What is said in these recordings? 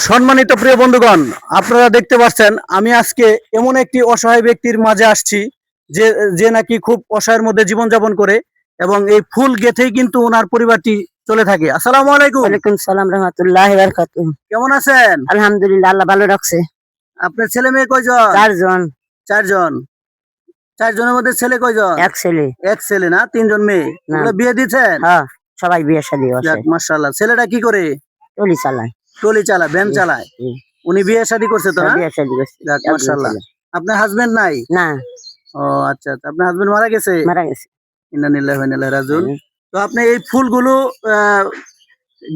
সম্মানিত প্রিয় বন্ধুগণ, আপনারা দেখতে পাচ্ছেন আমি আজকে এমন একটি অসহায় ব্যক্তির মাঝে আসছি যে যে নাকি খুব অসহায়ের মধ্যে জীবনযাপন করে এবং এই ফুল গেথেই কিন্তু ওনার পরিবারটি চলে থাকে। আসসালামু আলাইকুম। ওয়ালাইকুম সালাম রহমতুল্লাহি ওয়া বারাকাতুহু। কেমন আছেন? আলহামদুলিল্লাহ, আল্লাহ ভালো রাখছে। আপনার ছেলে মেয়ে কয়জন? চারজন। চারজন। চারজনের মধ্যে ছেলে কয়জন? এক ছেলে। এক ছেলে না, তিনজন মেয়ে। না। ওগুলো বিয়ে দিয়েছেন? হ্যাঁ, সবাই বিয়ে শাদী হয়েছে। যাক মাশাআল্লাহ। ছেলেটা কি করে? টলি চালায়। ট্রলি চালায়, ভ্যান চালায়। উনি বিয়ে শাদী করছে তো না? বিয়ে শাদী করছে। যাক মাশাআল্লাহ। আপনার হাজবেন্ড নাই? না, ও আচ্ছা আচ্ছা। আপনার হাজবেন্ড মারা গেছে? মারা গেছে। ইন্না লিল্লাহি ওয়া ইন্না ইলাইহি রাজিউন। তো আপনি এই ফুলগুলো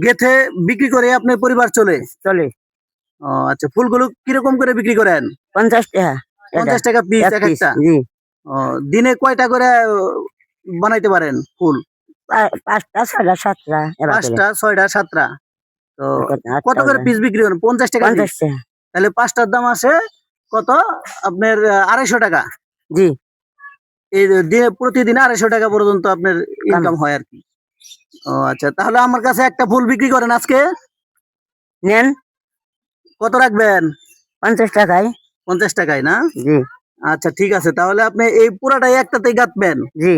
গেথে বিক্রি করে আপনার পরিবার চলে? চলে। ও আচ্ছা। ফুলগুলো কিরকম করে বিক্রি করেন? 50 টাকা। 50 টাকা পিস এক একটা? জি। ও দিনে কয়টা করে বানাইতে পারেন ফুল? 5টা 6টা 7টা। 5টা 6টা 7টা। তো কত করে পিস বিক্রি করেন? 50 টাকা পিস? 50 টাকা। তাহলে 5টার দাম আসে কত? আপনার 250 টাকা। জি। এই দিনে প্রতিদিন 250 টাকা পর্যন্ত আপনার ইনকাম হয় আর কি। ও আচ্ছা। তাহলে আমার কাছে একটা ফুল বিক্রি করেন আজকে। নেন। কত রাখবেন? 50 টাকায়। 50 টাকায় না? জি। আচ্ছা ঠিক আছে। তাহলে আপনি এই পুরাটাই একটাতেই গাঁথবেন? জি।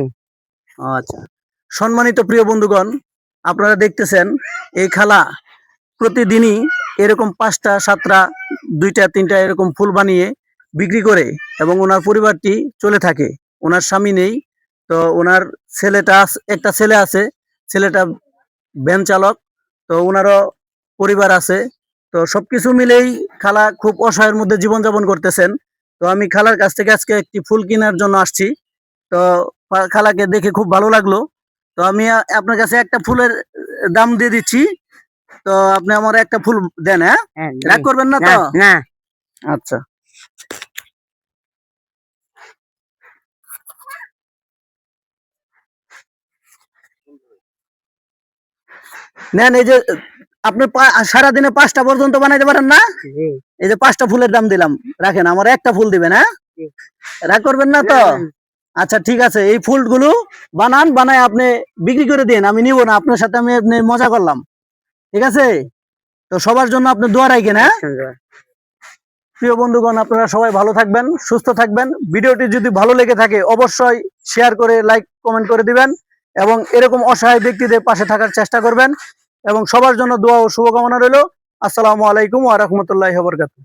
আচ্ছা। সম্মানিত প্রিয় বন্ধুগণ, আপনারা দেখতেছেন এই খালা প্রতিদিনই এরকম 5টা 7টা 2টা 3টা এরকম ফুল বানিয়ে বিক্রি করে এবং ওনার পরিবারটি চলে থাকে। ওনার স্বামী নেই। তো ওনার একটা ছেলে আছে। ছেলেটা ভ্যান চালক। তো ওনারও পরিবার আছে। তো সবকিছু মিলেই খালা খুব অসহায়ের মধ্যে জীবনযাপন করতেছেন। তো আমি খালার কাছ থেকে আজকে একটি ফুল কেনার জন্য আসছি। তো খালাকে দেখে খুব ভালো লাগলো। তো আমি আপনার কাছে একটা ফুলের দাম দিয়ে দিচ্ছি। তো আপনি আমার একটা ফুল দেন, হ্যাঁ? রাগ করবেন না তো? না। আচ্ছা। নেন। এই যে আপনি সারাদিনে 5টা পর্যন্ত বানাইতে পারেন না? এই যে 5টা ফুলের দাম দিলাম, রাখেন। আমার একটা ফুল দিবেন, হ্যাঁ? রাগ করবেন না তো? আচ্ছা ঠিক আছে। এই ফুলগুলো বানায় আপনি বিক্রি করে দিন। আমি নিব না, আপনার সাথে আমি মজা করলাম। ঠিক আছে? তো সবার জন্য আপনি দোয়া রাখেন, হ্যাঁ? প্রিয় বন্ধুগণ, আপনারা সবাই ভালো থাকবেন, সুস্থ থাকবেন। ভিডিওটি যদি ভালো লেগে থাকে অবশ্যই শেয়ার করে লাইক কমেন্ট করে দিবেন এবং এরকম অসহায় ব্যক্তিদের পাশে থাকার চেষ্টা করবেন এবং সবার জন্য দোয়া ও শুভকামনা রইল। আসসালামু আলাইকুম ওয়া রাহমাতুল্লাহি ওয়া বারাকাতুহু।